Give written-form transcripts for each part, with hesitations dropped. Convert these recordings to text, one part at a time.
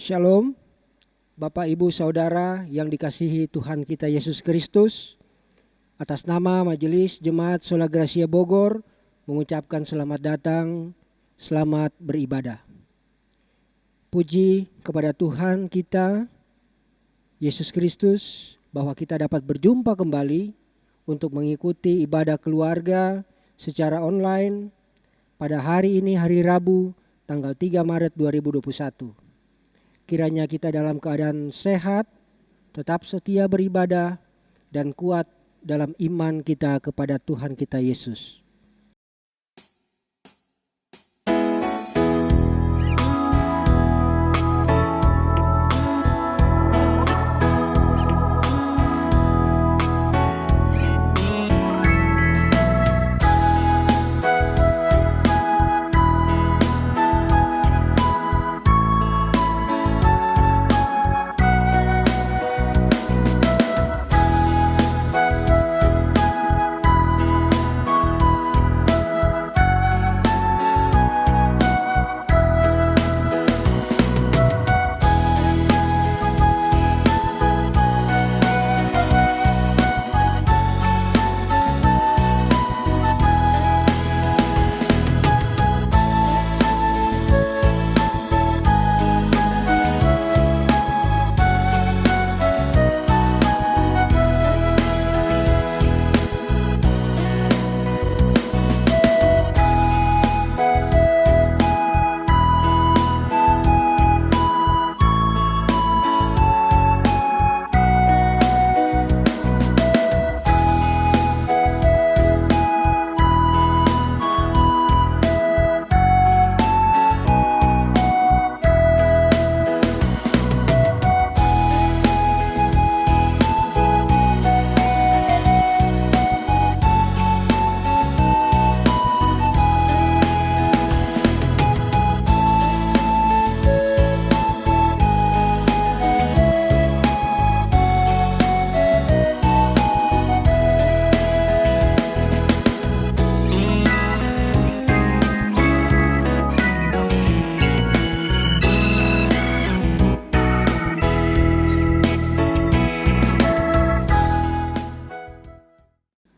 Shalom, Bapak Ibu Saudara yang dikasihi Tuhan kita Yesus Kristus. Atas nama Majelis Jemaat Sola Gracia Bogor mengucapkan selamat datang, selamat beribadah. Puji kepada Tuhan kita Yesus Kristus bahwa kita dapat berjumpa kembali untuk mengikuti ibadah keluarga secara online pada hari ini, hari Rabu tanggal 3 Maret 2021. Kiranya kita dalam keadaan sehat, tetap setia beribadah, dan kuat dalam iman kita kepada Tuhan kita Yesus.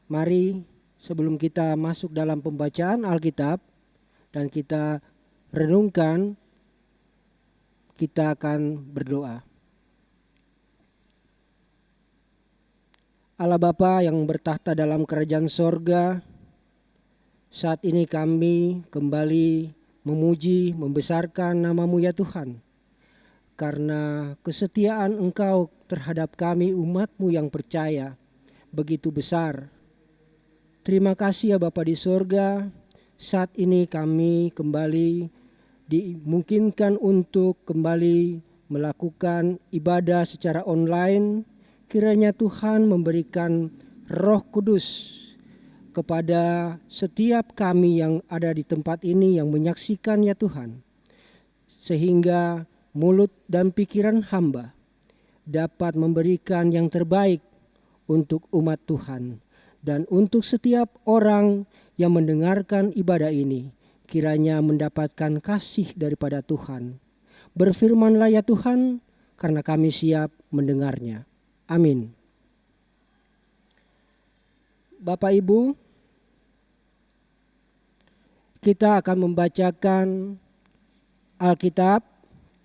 Mari sebelum kita masuk dalam pembacaan Alkitab dan kita renungkan, kita akan berdoa. Allah Bapa yang bertahta dalam kerajaan sorga, saat ini kami kembali memuji, membesarkan nama-Mu ya Tuhan. Karena kesetiaan Engkau terhadap kami umat-Mu yang percaya begitu besar. Terima kasih ya Bapa di sorga, saat ini kami kembali dimungkinkan untuk kembali melakukan ibadah secara online. Kiranya Tuhan memberikan Roh Kudus kepada setiap kami yang ada di tempat ini yang menyaksikan ya Tuhan. Sehingga mulut dan pikiran hamba dapat memberikan yang terbaik untuk umat Tuhan. Dan untuk setiap orang yang mendengarkan ibadah ini, kiranya mendapatkan kasih daripada Tuhan. Berfirmanlah ya Tuhan, karena kami siap mendengarnya. Amin. Bapak Ibu, kita akan membacakan Alkitab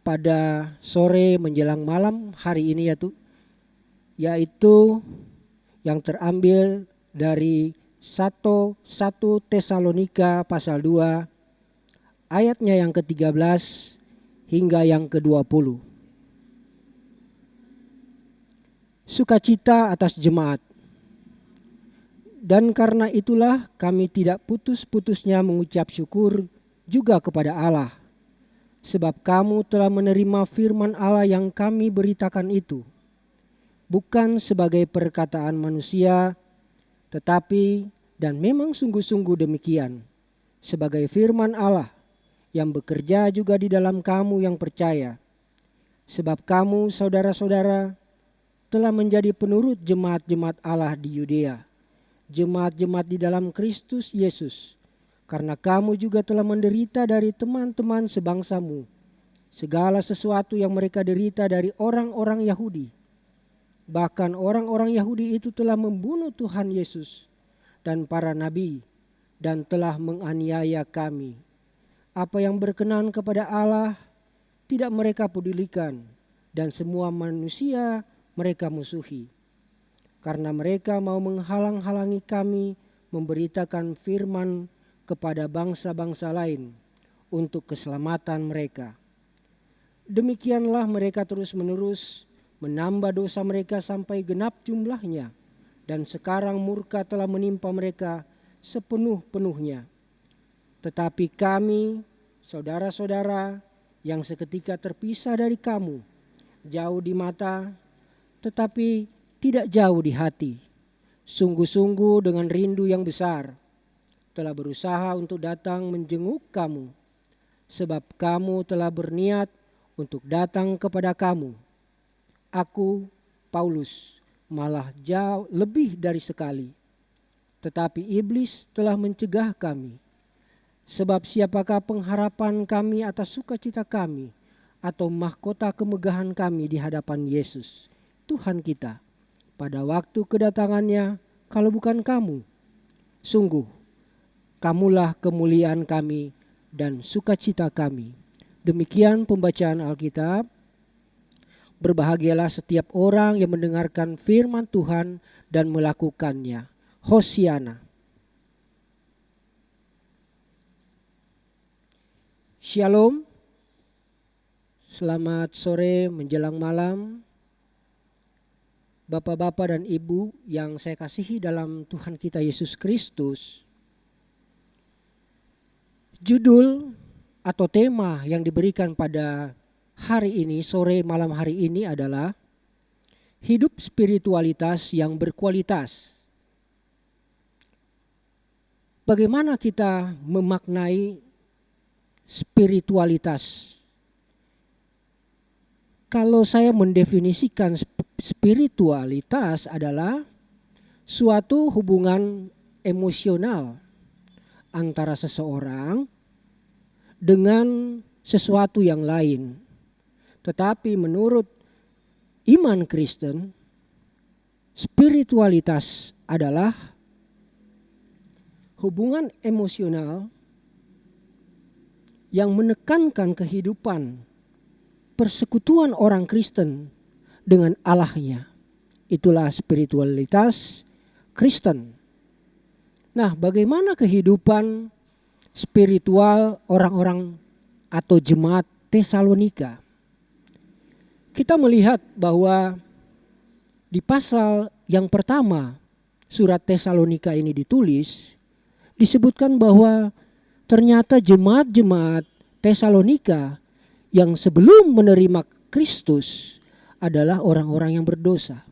pada sore menjelang malam hari ini yaitu yang terambil dari 1 Tesalonika pasal 2 ayatnya yang ke-13 hingga yang ke-20. Sukacita atas jemaat. Dan karena itulah kami tidak putus-putusnya mengucap syukur juga kepada Allah, sebab kamu telah menerima firman Allah yang kami beritakan itu, bukan sebagai perkataan manusia, tetapi dan memang sungguh-sungguh demikian, sebagai firman Allah yang bekerja juga di dalam kamu yang percaya. Sebab kamu saudara-saudara telah menjadi penurut jemaat-jemaat Allah di Yudea, jemaat-jemaat di dalam Kristus Yesus, karena kamu juga telah menderita dari teman-teman sebangsamu segala sesuatu yang mereka derita dari orang-orang Yahudi. Bahkan orang-orang Yahudi itu telah membunuh Tuhan Yesus dan para nabi dan telah menganiaya kami. Apa yang berkenan kepada Allah tidak mereka pedulikan, dan semua manusia mereka musuhi. Karena mereka mau menghalang-halangi kami memberitakan firman kepada bangsa-bangsa lain untuk keselamatan mereka. Demikianlah mereka terus-menerus menambah dosa mereka sampai genap jumlahnya, dan sekarang murka telah menimpa mereka sepenuh-penuhnya. Tetapi kami, saudara-saudara, yang seketika terpisah dari kamu, jauh di mata, tetapi tidak jauh di hati, sungguh-sungguh dengan rindu yang besar, telah berusaha untuk datang menjenguk kamu, sebab kamu telah berniat untuk datang kepada kamu. Aku, Paulus, malah jauh lebih dari sekali. Tetapi iblis telah mencegah kami. Sebab siapakah pengharapan kami atas sukacita kami atau mahkota kemegahan kami di hadapan Yesus, Tuhan kita, pada waktu kedatangannya, kalau bukan kamu? Sungguh, kamulah kemuliaan kami dan sukacita kami. Demikian pembacaan Alkitab. Berbahagialah setiap orang yang mendengarkan firman Tuhan dan melakukannya. Hosiana. Shalom. Selamat sore menjelang malam. Bapak-bapak dan ibu yang saya kasihi dalam Tuhan kita Yesus Kristus. Judul atau tema yang diberikan pada hari ini, sore malam hari ini adalah hidup spiritualitas yang berkualitas. Bagaimana kita memaknai spiritualitas? Kalau saya mendefinisikan spiritualitas adalah suatu hubungan emosional antara seseorang dengan sesuatu yang lain. Tetapi menurut iman Kristen, spiritualitas adalah hubungan emosional yang menekankan kehidupan persekutuan orang Kristen dengan Allahnya. Itulah spiritualitas Kristen. Nah, bagaimana kehidupan spiritual orang-orang atau jemaat Tesalonika? Kita melihat bahwa di pasal yang pertama surat Tesalonika ini ditulis, disebutkan bahwa ternyata jemaat-jemaat Tesalonika yang sebelum menerima Kristus adalah orang-orang yang berdosa.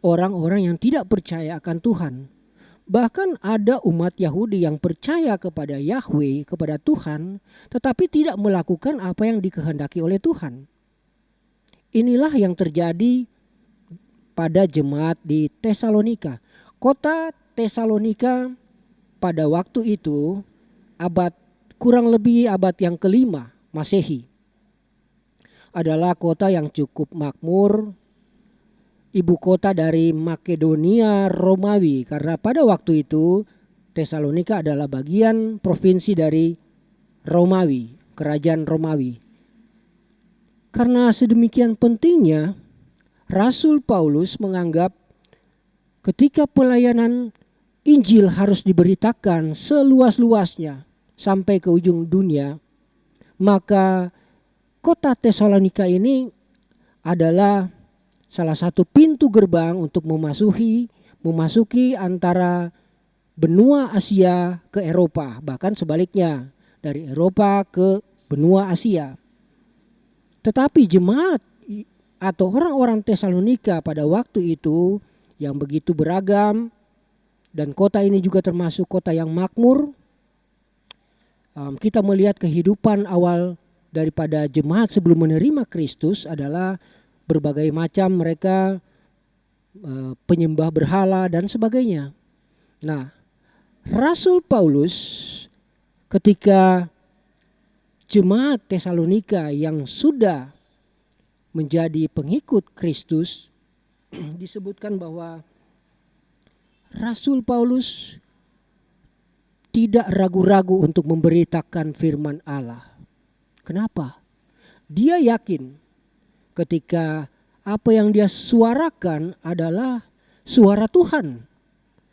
Orang-orang yang tidak percaya akan Tuhan. Bahkan ada umat Yahudi yang percaya kepada Yahweh, kepada Tuhan, tetapi tidak melakukan apa yang dikehendaki oleh Tuhan. Inilah yang terjadi pada jemaat di Tesalonika. Kota Tesalonika pada waktu itu kurang lebih abad yang kelima Masehi adalah kota yang cukup makmur, ibu kota dari Makedonia Romawi, karena pada waktu itu Tesalonika adalah bagian provinsi dari Romawi, kerajaan Romawi. Karena sedemikian pentingnya, Rasul Paulus menganggap ketika pelayanan Injil harus diberitakan seluas-luasnya sampai ke ujung dunia, maka kota Tesalonika ini adalah salah satu pintu gerbang untuk memasuki antara benua Asia ke Eropa, bahkan sebaliknya dari Eropa ke benua Asia. Tetapi jemaat atau orang-orang Tesalonika pada waktu itu yang begitu beragam, dan kota ini juga termasuk kota yang makmur. Kita melihat kehidupan awal daripada jemaat sebelum menerima Kristus adalah berbagai macam mereka penyembah berhala dan sebagainya. Nah, Rasul Paulus ketika jemaat Tesalonika yang sudah menjadi pengikut Kristus, disebutkan bahwa Rasul Paulus tidak ragu-ragu untuk memberitakan firman Allah. Kenapa? Dia yakin ketika apa yang dia suarakan adalah suara Tuhan.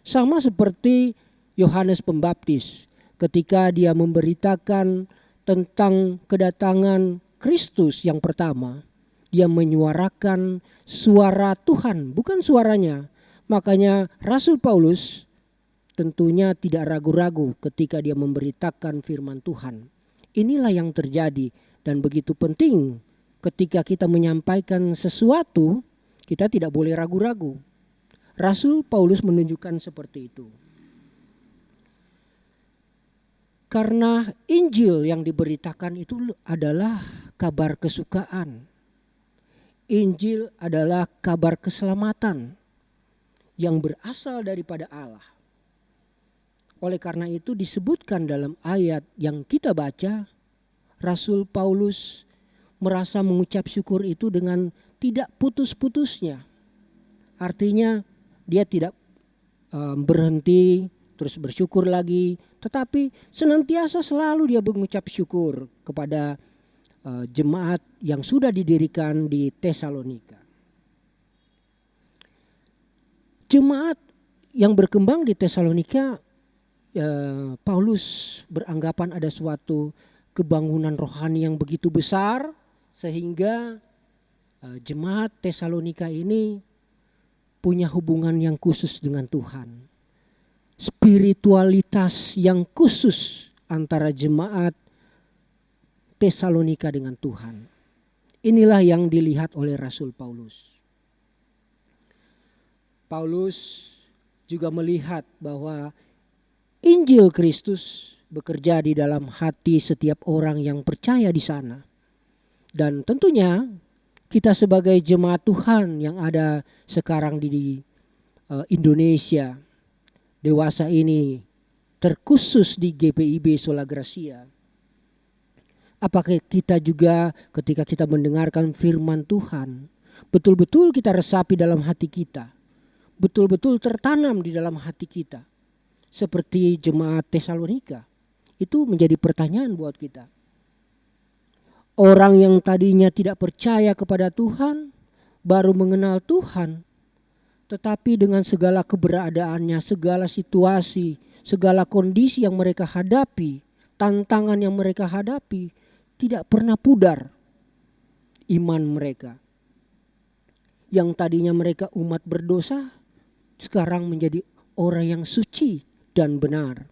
Sama seperti Yohanes Pembaptis ketika dia memberitakan tentang kedatangan Kristus yang pertama. Dia menyuarakan suara Tuhan, bukan suaranya. Makanya Rasul Paulus tentunya tidak ragu-ragu ketika dia memberitakan firman Tuhan. Inilah yang terjadi dan begitu penting ketika kita menyampaikan sesuatu, kita tidak boleh ragu-ragu. Rasul Paulus menunjukkan seperti itu. Karena Injil yang diberitakan itu adalah kabar kesukaan. Injil adalah kabar keselamatan yang berasal daripada Allah. Oleh karena itu disebutkan dalam ayat yang kita baca, Rasul Paulus merasa mengucap syukur itu dengan tidak putus-putusnya. Artinya dia tidak berhenti terus bersyukur lagi, tetapi senantiasa selalu dia mengucap syukur kepada jemaat yang sudah didirikan di Tesalonika. Jemaat yang berkembang di Tesalonika, Paulus beranggapan ada suatu kebangunan rohani yang begitu besar sehingga jemaat Tesalonika ini punya hubungan yang khusus dengan Tuhan. Spiritualitas yang khusus antara jemaat Tesalonika dengan Tuhan. Inilah yang dilihat oleh Rasul Paulus. Paulus juga melihat bahwa Injil Kristus bekerja di dalam hati setiap orang yang percaya di sana. Dan tentunya kita sebagai jemaat Tuhan yang ada sekarang di Indonesia, dewasa ini, terkhusus di GPIB Sola Gracia. Apakah kita juga ketika kita mendengarkan firman Tuhan, betul-betul kita resapi dalam hati kita, betul-betul tertanam di dalam hati kita. Seperti jemaat Tesalonika, itu menjadi pertanyaan buat kita. Orang yang tadinya tidak percaya kepada Tuhan, baru mengenal Tuhan, tetapi dengan segala keberadaannya, segala situasi, segala kondisi yang mereka hadapi, tantangan yang mereka hadapi, tidak pernah pudar iman mereka. Yang tadinya mereka umat berdosa, sekarang menjadi orang yang suci dan benar.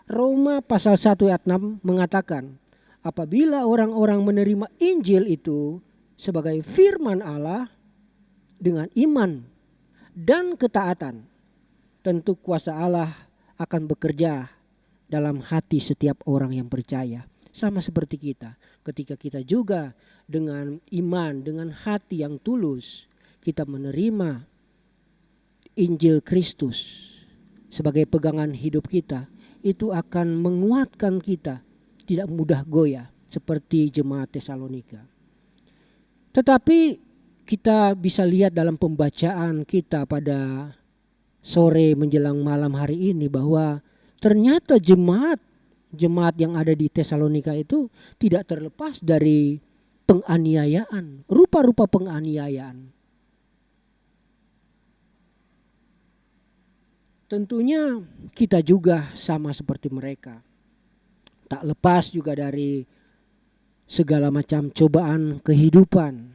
Roma pasal 1 ayat 6 mengatakan, apabila orang-orang menerima Injil itu sebagai firman Allah dengan iman dan ketaatan, tentu kuasa Allah akan bekerja dalam hati setiap orang yang percaya. Sama seperti kita, ketika kita juga dengan iman, dengan hati yang tulus, kita menerima Injil Kristus sebagai pegangan hidup kita, itu akan menguatkan kita, tidak mudah goyah seperti jemaat Tesalonika. Tetapi kita bisa lihat dalam pembacaan kita pada sore menjelang malam hari ini bahwa ternyata jemaat yang ada di Tesalonika itu tidak terlepas dari penganiayaan, rupa-rupa penganiayaan. Tentunya kita juga sama seperti mereka. Tak lepas juga dari segala macam cobaan kehidupan,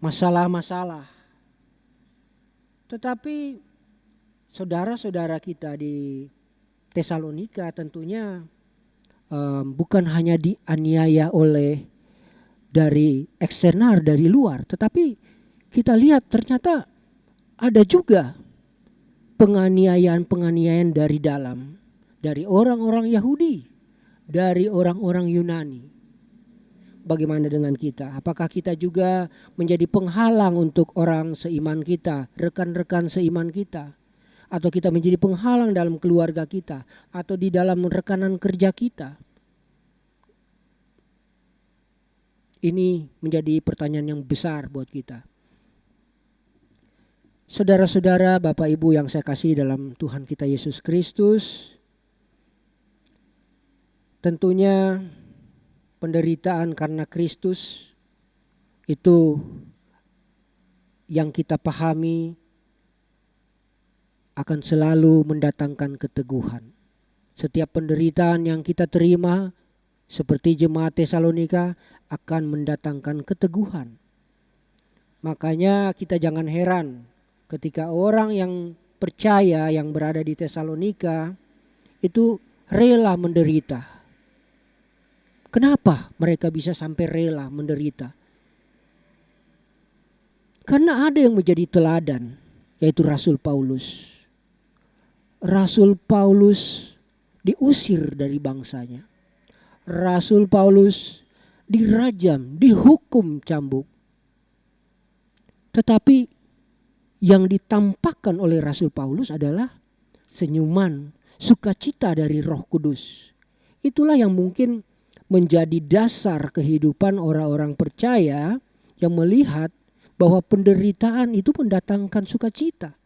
masalah-masalah. Tetapi saudara-saudara kita di Tesalonika tentunya bukan hanya dianiaya oleh dari eksternal, dari luar, tetapi kita lihat ternyata ada juga penganiayaan dari dalam, dari orang-orang Yahudi, dari orang-orang Yunani. Bagaimana dengan kita? Apakah kita juga menjadi penghalang untuk orang seiman kita, rekan-rekan seiman kita? Atau kita menjadi penghalang dalam keluarga kita, atau di dalam rekanan kerja kita? Ini menjadi pertanyaan yang besar buat kita. Saudara-saudara, Bapak Ibu yang saya kasih dalam Tuhan kita Yesus Kristus, tentunya penderitaan karena Kristus itu yang kita pahami akan selalu mendatangkan keteguhan. Setiap penderitaan yang kita terima seperti jemaat Tesalonika akan mendatangkan keteguhan. Makanya kita jangan heran ketika orang yang percaya yang berada di Tesalonika itu rela menderita. Kenapa mereka bisa sampai rela menderita? Karena ada yang menjadi teladan, yaitu Rasul Paulus. Rasul Paulus diusir dari bangsanya. Rasul Paulus dirajam, dihukum cambuk. Tetapi yang ditampakkan oleh Rasul Paulus adalah senyuman, sukacita dari Roh Kudus. Itulah yang mungkin menjadi dasar kehidupan orang-orang percaya yang melihat bahwa penderitaan itu mendatangkan sukacita.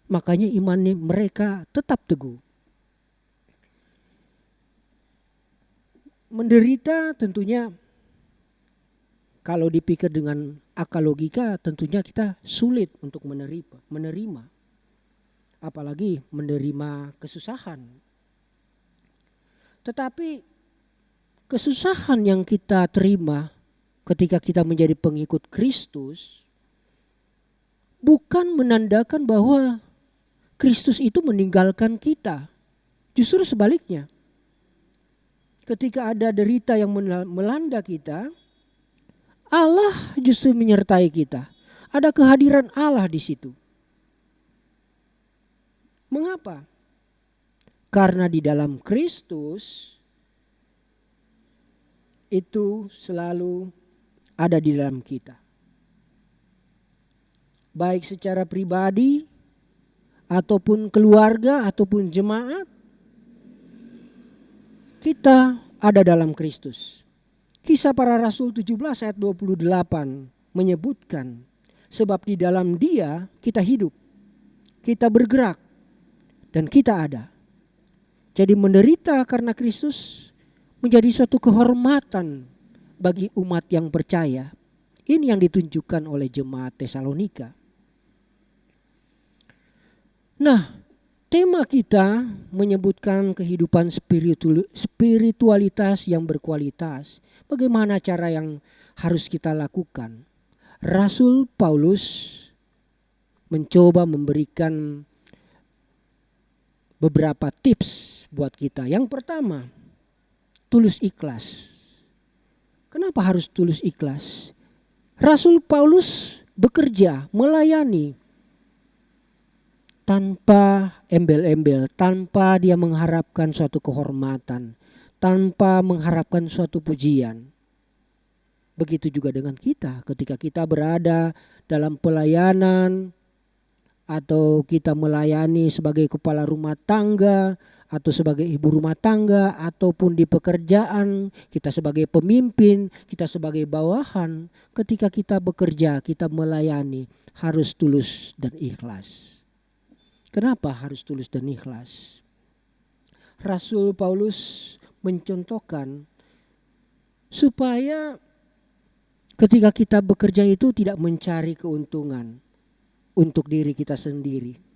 Makanya iman mereka tetap teguh. Menderita tentunya kalau dipikir dengan akal logika tentunya kita sulit untuk menerima. Apalagi menerima kesusahan. Tetapi kesusahan yang kita terima ketika kita menjadi pengikut Kristus bukan menandakan bahwa Kristus itu meninggalkan kita. Justru sebaliknya. Ketika ada derita yang melanda kita, Allah justru menyertai kita. Ada kehadiran Allah di situ. Mengapa? Karena di dalam Kristus itu selalu ada di dalam kita. Baik secara pribadi ataupun keluarga ataupun jemaat, kita ada dalam Kristus. Kisah Para Rasul 17 ayat 28 menyebutkan, sebab di dalam Dia kita hidup, kita bergerak, dan kita ada. Jadi menderita karena Kristus menjadi suatu kehormatan bagi umat yang percaya. Ini yang ditunjukkan oleh jemaat Tesalonika. Nah, tema kita menyebutkan kehidupan spiritualitas yang berkualitas. Bagaimana cara yang harus kita lakukan? Rasul Paulus mencoba memberikan beberapa tips buat kita. Yang pertama, tulus ikhlas. Kenapa harus tulus ikhlas? Rasul Paulus bekerja, melayani tanpa embel-embel, tanpa dia mengharapkan suatu kehormatan, tanpa mengharapkan suatu pujian. Begitu juga dengan kita ketika kita berada dalam pelayanan atau kita melayani sebagai kepala rumah tangga atau sebagai ibu rumah tangga ataupun di pekerjaan, kita sebagai pemimpin, kita sebagai bawahan, ketika kita bekerja, kita melayani harus tulus dan ikhlas. Kenapa harus tulus dan ikhlas? Rasul Paulus mencontohkan supaya ketika kita bekerja itu tidak mencari keuntungan untuk diri kita sendiri.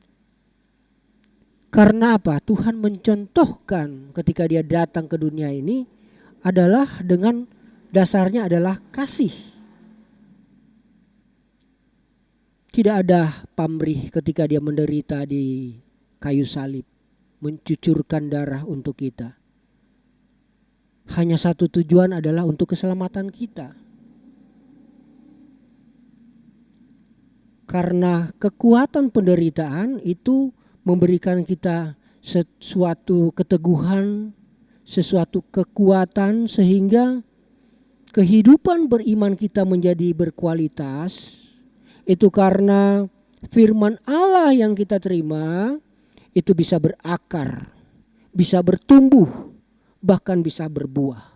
Karena apa? Tuhan mencontohkan ketika dia datang ke dunia ini adalah dengan dasarnya adalah kasih. Tidak ada pamrih ketika dia menderita di kayu salib, mencucurkan darah untuk kita. Hanya satu tujuan adalah untuk keselamatan kita. Karena kekuatan penderitaan itu memberikan kita sesuatu keteguhan, sesuatu kekuatan sehingga kehidupan beriman kita menjadi berkualitas. Itu karena firman Allah yang kita terima itu bisa berakar, bisa bertumbuh, bahkan bisa berbuah.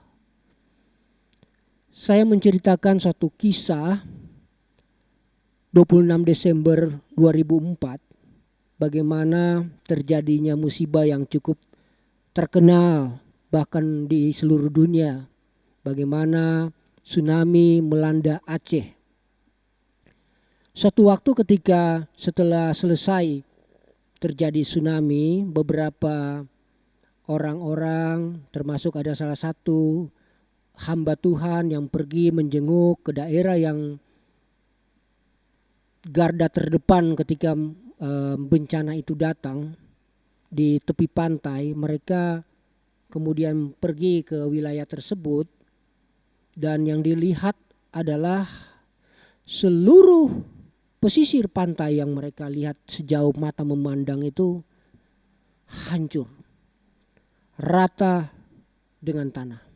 Saya menceritakan suatu kisah 26 Desember 2004, bagaimana terjadinya musibah yang cukup terkenal bahkan di seluruh dunia, bagaimana tsunami melanda Aceh. Suatu waktu ketika setelah selesai terjadi tsunami, beberapa orang-orang, termasuk ada salah satu hamba Tuhan yang pergi menjenguk ke daerah yang garda terdepan ketika bencana itu datang di tepi pantai. Mereka kemudian pergi ke wilayah tersebut dan yang dilihat adalah seluruh pesisir pantai yang mereka lihat sejauh mata memandang itu hancur, rata dengan tanah.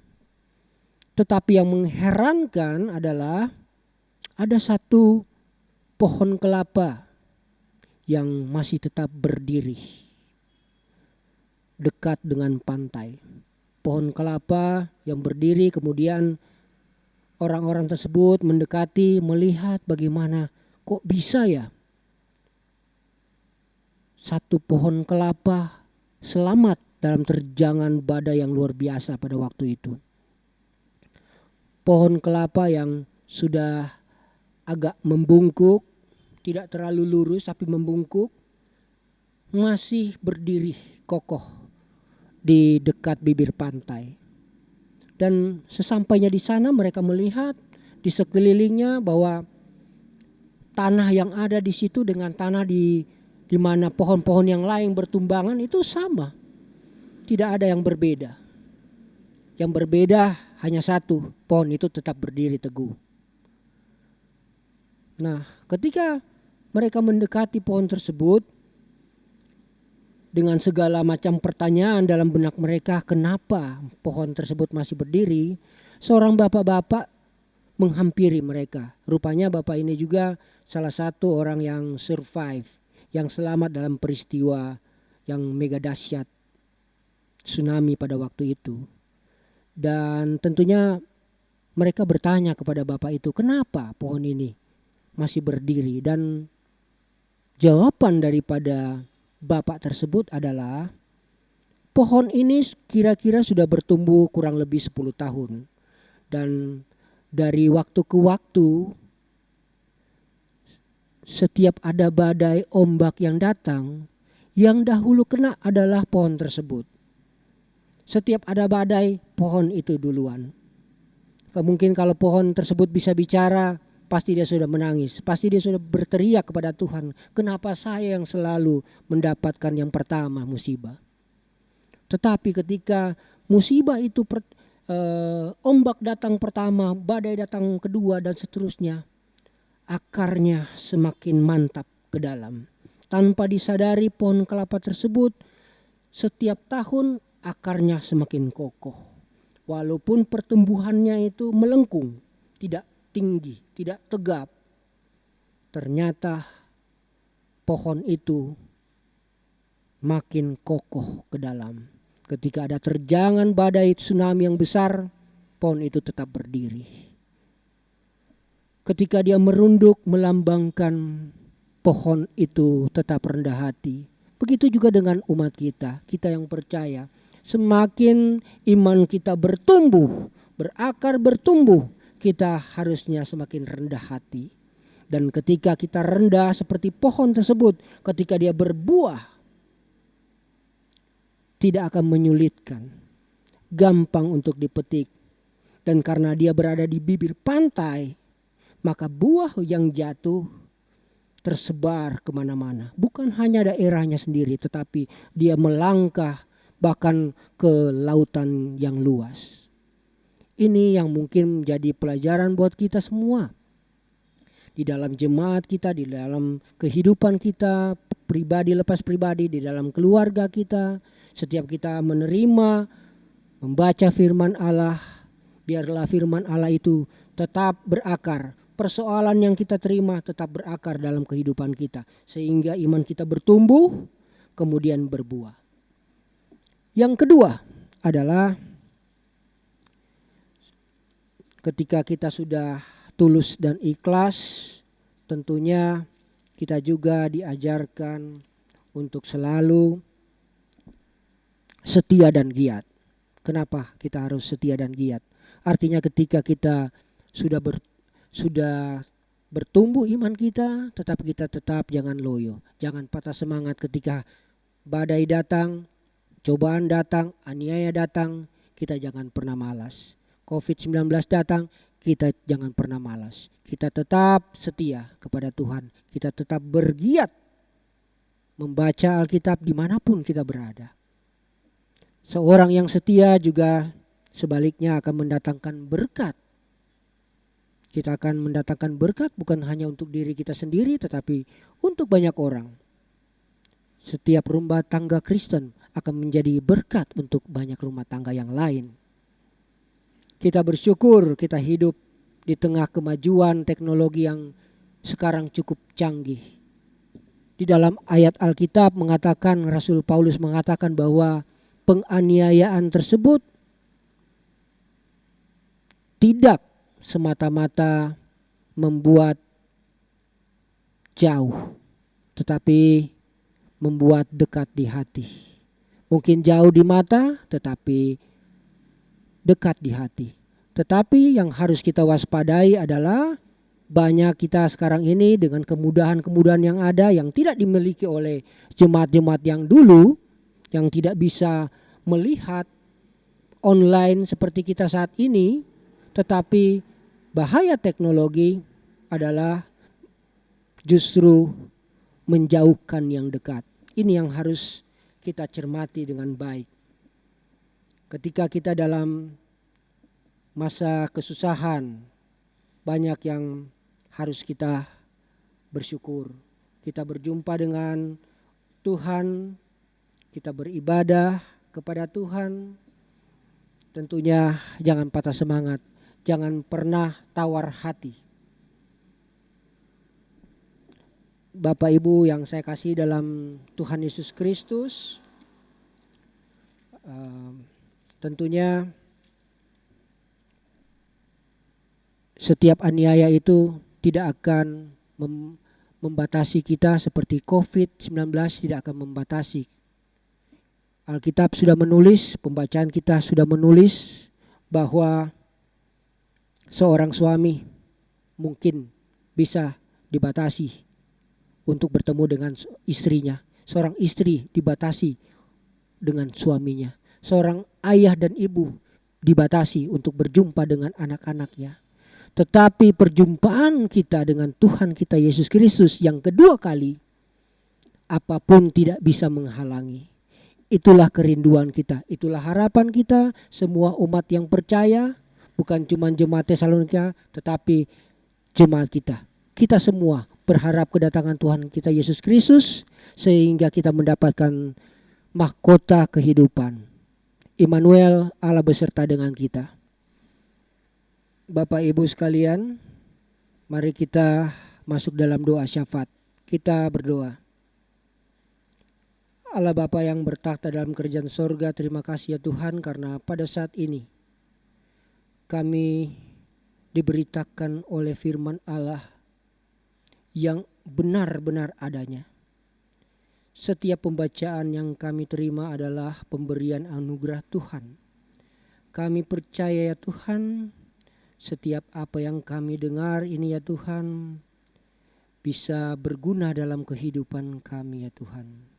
Tetapi yang mengherankan adalah ada satu pohon kelapa yang masih tetap berdiri dekat dengan pantai. Pohon kelapa yang berdiri, kemudian orang-orang tersebut mendekati, melihat bagaimana kok bisa ya satu pohon kelapa selamat dalam terjangan badai yang luar biasa pada waktu itu. Pohon kelapa yang sudah agak membungkuk, tidak terlalu lurus tapi membungkuk, masih berdiri kokoh di dekat bibir pantai. Dan sesampainya di sana mereka melihat di sekelilingnya bahwa tanah yang ada di situ dengan tanah di mana pohon-pohon yang lain bertumbangan itu sama. Tidak ada yang berbeda. Yang berbeda hanya satu, pohon itu tetap berdiri teguh. Nah, ketika mereka mendekati pohon tersebut, dengan segala macam pertanyaan dalam benak mereka, kenapa pohon tersebut masih berdiri, seorang bapak-bapak menghampiri mereka. Rupanya bapak ini juga salah satu orang yang survive, yang selamat dalam peristiwa yang mega dahsyat tsunami pada waktu itu. Dan tentunya mereka bertanya kepada bapak itu, kenapa pohon ini masih berdiri? Dan jawaban daripada bapak tersebut adalah, pohon ini kira-kira sudah bertumbuh kurang lebih 10 tahun. Dan dari waktu ke waktu, setiap ada badai ombak yang datang, yang dahulu kena adalah pohon tersebut. Setiap ada badai, pohon itu duluan. Mungkin kalau pohon tersebut bisa bicara, pasti dia sudah menangis. Pasti dia sudah berteriak kepada Tuhan, kenapa saya yang selalu mendapatkan yang pertama musibah. Tetapi ketika musibah itu ombak datang pertama, badai datang kedua dan seterusnya, akarnya semakin mantap ke dalam. Tanpa disadari pohon kelapa tersebut setiap tahun akarnya semakin kokoh. Walaupun pertumbuhannya itu melengkung, tidak tinggi, tidak tegap, ternyata pohon itu makin kokoh ke dalam. Ketika ada terjangan badai tsunami yang besar, pohon itu tetap berdiri. Ketika dia merunduk melambangkan pohon itu tetap rendah hati. Begitu juga dengan umat kita, kita yang percaya. Semakin iman kita bertumbuh, berakar bertumbuh, kita harusnya semakin rendah hati. Dan ketika kita rendah seperti pohon tersebut, ketika dia berbuah, tidak akan menyulitkan, gampang untuk dipetik. Dan karena dia berada di bibir pantai, maka buah yang jatuh tersebar kemana-mana. Bukan hanya daerahnya sendiri, tetapi dia melangkah bahkan ke lautan yang luas. Ini yang mungkin menjadi pelajaran buat kita semua. Di dalam jemaat kita, di dalam kehidupan kita, pribadi lepas pribadi, di dalam keluarga kita. Setiap kita menerima, membaca firman Allah, biarlah firman Allah itu tetap berakar. Persoalan yang kita terima tetap berakar dalam kehidupan kita. Sehingga iman kita bertumbuh, kemudian berbuah. Yang kedua adalah ketika kita sudah tulus dan ikhlas, tentunya kita juga diajarkan untuk selalu setia dan giat. Kenapa kita harus setia dan giat? Artinya ketika kita sudah bertumbuh iman kita, tetapi kita tetap jangan loyo, jangan patah semangat ketika badai datang, cobaan datang, aniaya datang, kita jangan pernah malas. COVID-19 datang, kita jangan pernah malas. Kita tetap setia kepada Tuhan, kita tetap bergiat membaca Alkitab dimanapun kita berada. Seorang yang setia juga sebaliknya akan mendatangkan berkat. Kita akan mendatangkan berkat bukan hanya untuk diri kita sendiri, tetapi untuk banyak orang. Setiap rumah tangga Kristen akan menjadi berkat untuk banyak rumah tangga yang lain. Kita bersyukur kita hidup di tengah kemajuan teknologi yang sekarang cukup canggih. Di dalam ayat Alkitab mengatakan, Rasul Paulus mengatakan bahwa penganiayaan tersebut tidak semata-mata membuat jauh, tetapi membuat dekat di hati. Mungkin jauh di mata, tetapi dekat di hati. Tetapi yang harus kita waspadai adalah banyak kita sekarang ini dengan kemudahan-kemudahan yang ada yang tidak dimiliki oleh jemaat-jemaat yang dulu, yang tidak bisa melihat online seperti kita saat ini. Tetapi bahaya teknologi adalah justru menjauhkan yang dekat. Ini yang harus kita cermati dengan baik. Ketika kita dalam masa kesusahan, banyak yang harus kita bersyukur. Kita berjumpa dengan Tuhan, kita beribadah kepada Tuhan. Tentunya jangan patah semangat, jangan pernah tawar hati. Bapak Ibu yang saya kasih dalam Tuhan Yesus Kristus, tentunya setiap aniaya itu tidak akan membatasi kita seperti COVID-19 tidak akan membatasi. Alkitab sudah menulis, pembacaan kita sudah menulis bahwa seorang suami mungkin bisa dibatasi untuk bertemu dengan istrinya. Seorang istri dibatasi dengan suaminya. Seorang ayah dan ibu dibatasi untuk berjumpa dengan anak-anaknya. Tetapi perjumpaan kita dengan Tuhan kita Yesus Kristus yang kedua kali, apapun tidak bisa menghalangi. Itulah kerinduan kita, itulah harapan kita, semua umat yang percaya, bukan cuma jemaat Tesalonika, tetapi jemaat kita. Kita semua berharap kedatangan Tuhan kita Yesus Kristus sehingga kita mendapatkan mahkota kehidupan. Immanuel, Allah beserta dengan kita. Bapak Ibu sekalian, mari kita masuk dalam doa syafaat. Kita berdoa. Allah Bapa yang bertakhta dalam kerajaan sorga, terima kasih ya Tuhan karena pada saat ini kami diberitakan oleh firman Allah yang benar-benar adanya. Setiap pembacaan yang kami terima adalah pemberian anugerah Tuhan. Kami percaya ya Tuhan, setiap apa yang kami dengar ini ya Tuhan bisa berguna dalam kehidupan kami ya Tuhan.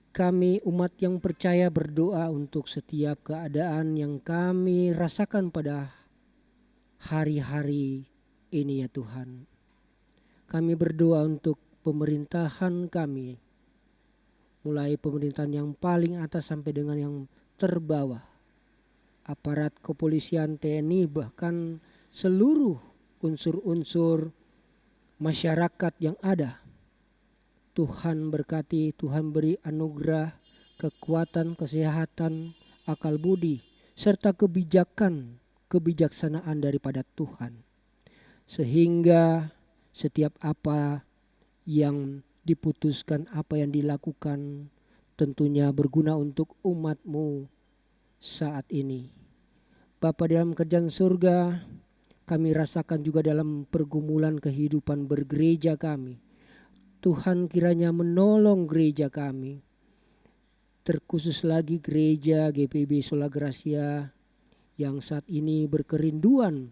Kami umat yang percaya berdoa untuk setiap keadaan yang kami rasakan pada hari-hari ini ya Tuhan. Kami berdoa untuk pemerintahan kami, mulai pemerintahan yang paling atas sampai dengan yang terbawah. Aparat kepolisian, TNI, bahkan seluruh unsur-unsur masyarakat yang ada. Tuhan berkati, Tuhan beri anugerah, kekuatan, kesehatan, akal budi, serta kebijaksanaan daripada Tuhan. Sehingga setiap apa yang diputuskan, apa yang dilakukan tentunya berguna untuk umat-Mu saat ini. Bapa dalam kerajaan surga, kami rasakan juga dalam pergumulan kehidupan bergereja kami. Tuhan kiranya menolong gereja kami. Terkhusus lagi gereja GPIB Sola Gracia yang saat ini berkerinduan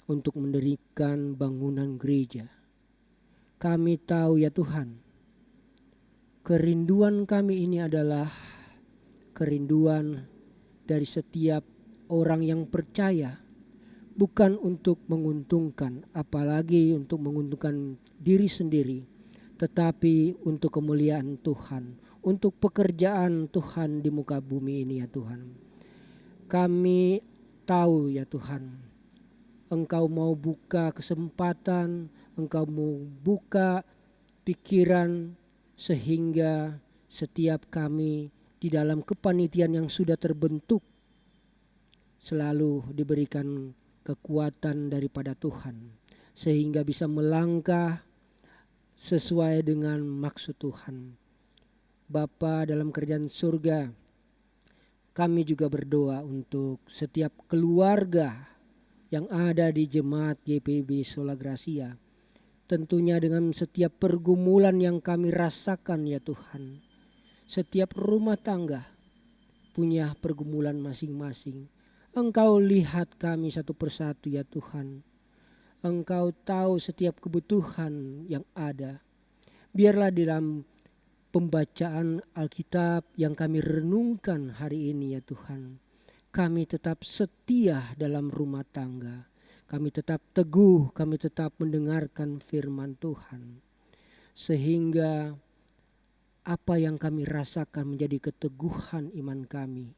untuk mendirikan bangunan gereja. Kami tahu ya Tuhan, kerinduan kami ini adalah kerinduan dari setiap orang yang percaya, bukan untuk menguntungkan, apalagi untuk menguntungkan diri sendiri, tetapi untuk kemuliaan Tuhan, untuk pekerjaan Tuhan di muka bumi ini ya Tuhan. Kami tahu ya Tuhan, Engkau mau buka kesempatan, Engkau mau buka pikiran sehingga setiap kami di dalam kepanitiaan yang sudah terbentuk selalu diberikan kekuatan daripada Tuhan sehingga bisa melangkah sesuai dengan maksud Tuhan. Bapa dalam kerajaan surga, kami juga berdoa untuk setiap keluarga yang ada di jemaat GPIB Sola Gracia. Tentunya dengan setiap pergumulan yang kami rasakan ya Tuhan. Setiap rumah tangga punya pergumulan masing-masing. Engkau lihat kami satu persatu ya Tuhan. Engkau tahu setiap kebutuhan yang ada. Biarlah dalam pembacaan Alkitab yang kami renungkan hari ini ya Tuhan, kami tetap setia dalam rumah tangga. Kami tetap teguh, kami tetap mendengarkan firman Tuhan. Sehingga apa yang kami rasakan menjadi keteguhan iman kami.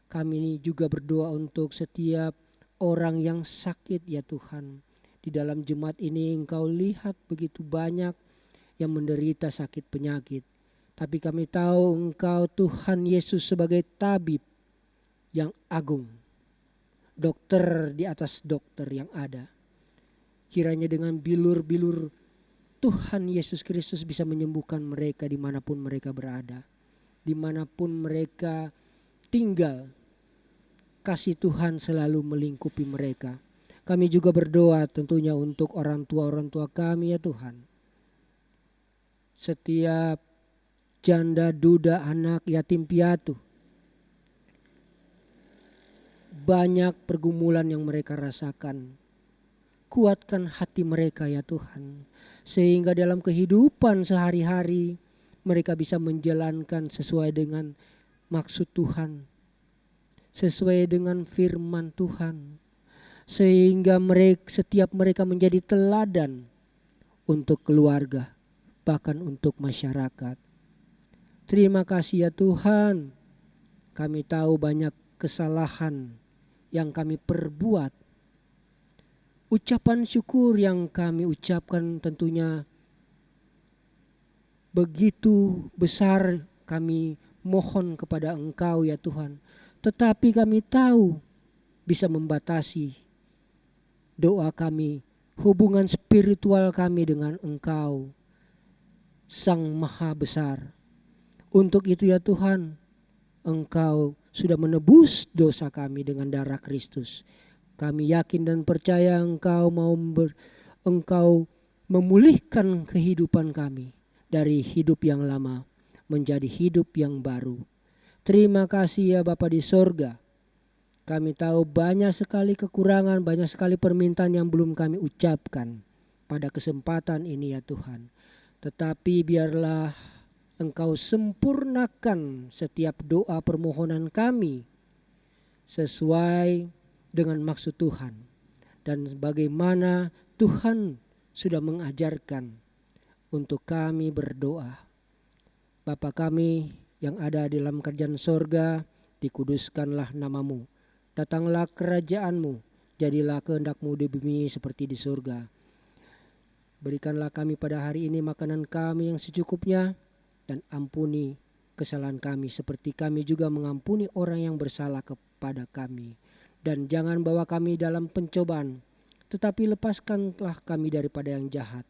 Kami juga berdoa untuk setiap orang yang sakit ya Tuhan. Di dalam jemaat ini Engkau lihat begitu banyak yang menderita sakit penyakit. Tapi kami tahu Engkau Tuhan Yesus sebagai tabib yang agung. Dokter di atas dokter yang ada. Kiranya dengan bilur-bilur Tuhan Yesus Kristus bisa menyembuhkan mereka dimanapun mereka berada. Dimanapun mereka tinggal. Kasih Tuhan selalu melingkupi mereka. Kami juga berdoa tentunya untuk orang tua kami ya Tuhan. Setiap janda, duda, anak, yatim piatu. Banyak pergumulan yang mereka rasakan. Kuatkan hati mereka ya Tuhan. Sehingga dalam kehidupan sehari-hari mereka bisa menjalankan sesuai dengan maksud Tuhan. Sesuai dengan firman Tuhan. Sehingga setiap mereka menjadi teladan untuk keluarga. Bahkan untuk masyarakat. Terima kasih ya Tuhan. Kami tahu banyak kesalahan yang kami perbuat. Ucapan syukur yang kami ucapkan tentunya begitu besar, kami mohon kepada Engkau ya Tuhan. Tetapi kami tahu bisa membatasi doa kami, hubungan spiritual kami dengan Engkau, Sang Maha Besar. Untuk itu ya Tuhan, Engkau sudah menebus dosa kami dengan darah Kristus. Kami yakin dan percaya Engkau memulihkan kehidupan kami dari hidup yang lama menjadi hidup yang baru. Terima kasih ya Bapa di sorga. Kami tahu banyak sekali kekurangan, banyak sekali permintaan yang belum kami ucapkan pada kesempatan ini ya Tuhan. Tetapi biarlah Engkau sempurnakan setiap doa permohonan kami sesuai dengan maksud Tuhan. Dan bagaimana Tuhan sudah mengajarkan untuk kami berdoa. Bapa kami yang ada di dalam kerajaan sorga, dikuduskanlah namamu. Datanglah kerajaanmu, jadilah kehendak-Mu di bumi seperti di surga. Berikanlah kami pada hari ini makanan kami yang secukupnya, dan ampuni kesalahan kami seperti kami juga mengampuni orang yang bersalah kepada kami. Dan jangan bawa kami dalam pencobaan, tetapi lepaskanlah kami daripada yang jahat.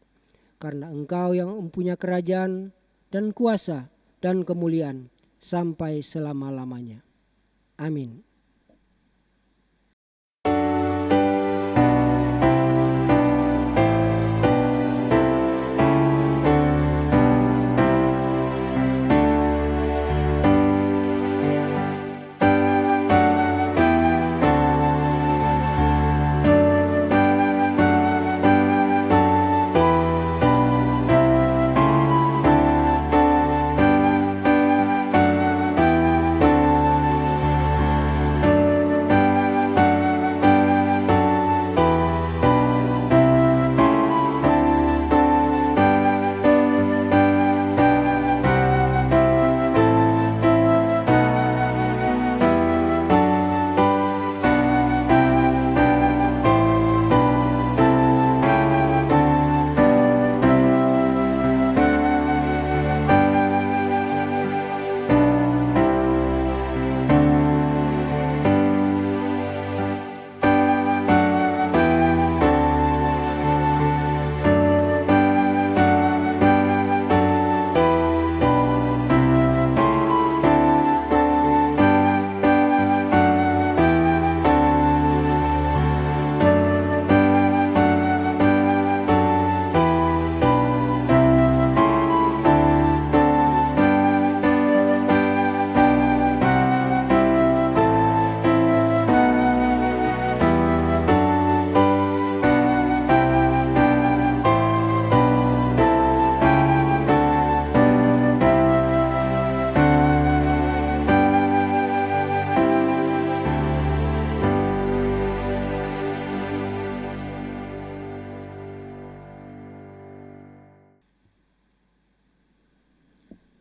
Karena Engkau yang mempunyai kerajaan dan kuasa dan kemuliaan sampai selama-lamanya. Amin.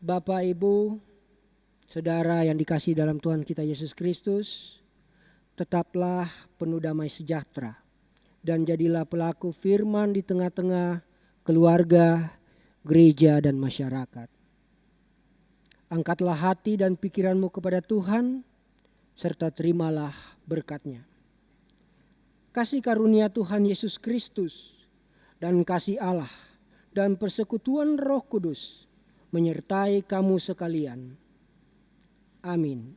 Bapak, Ibu, saudara yang dikasihi dalam Tuhan kita Yesus Kristus, tetaplah penuh damai sejahtera dan jadilah pelaku firman di tengah-tengah keluarga, gereja, dan masyarakat. Angkatlah hati dan pikiranmu kepada Tuhan, serta terimalah berkat-Nya. Kasih karunia Tuhan Yesus Kristus dan kasih Allah dan persekutuan Roh Kudus menyertai kamu sekalian. Amin.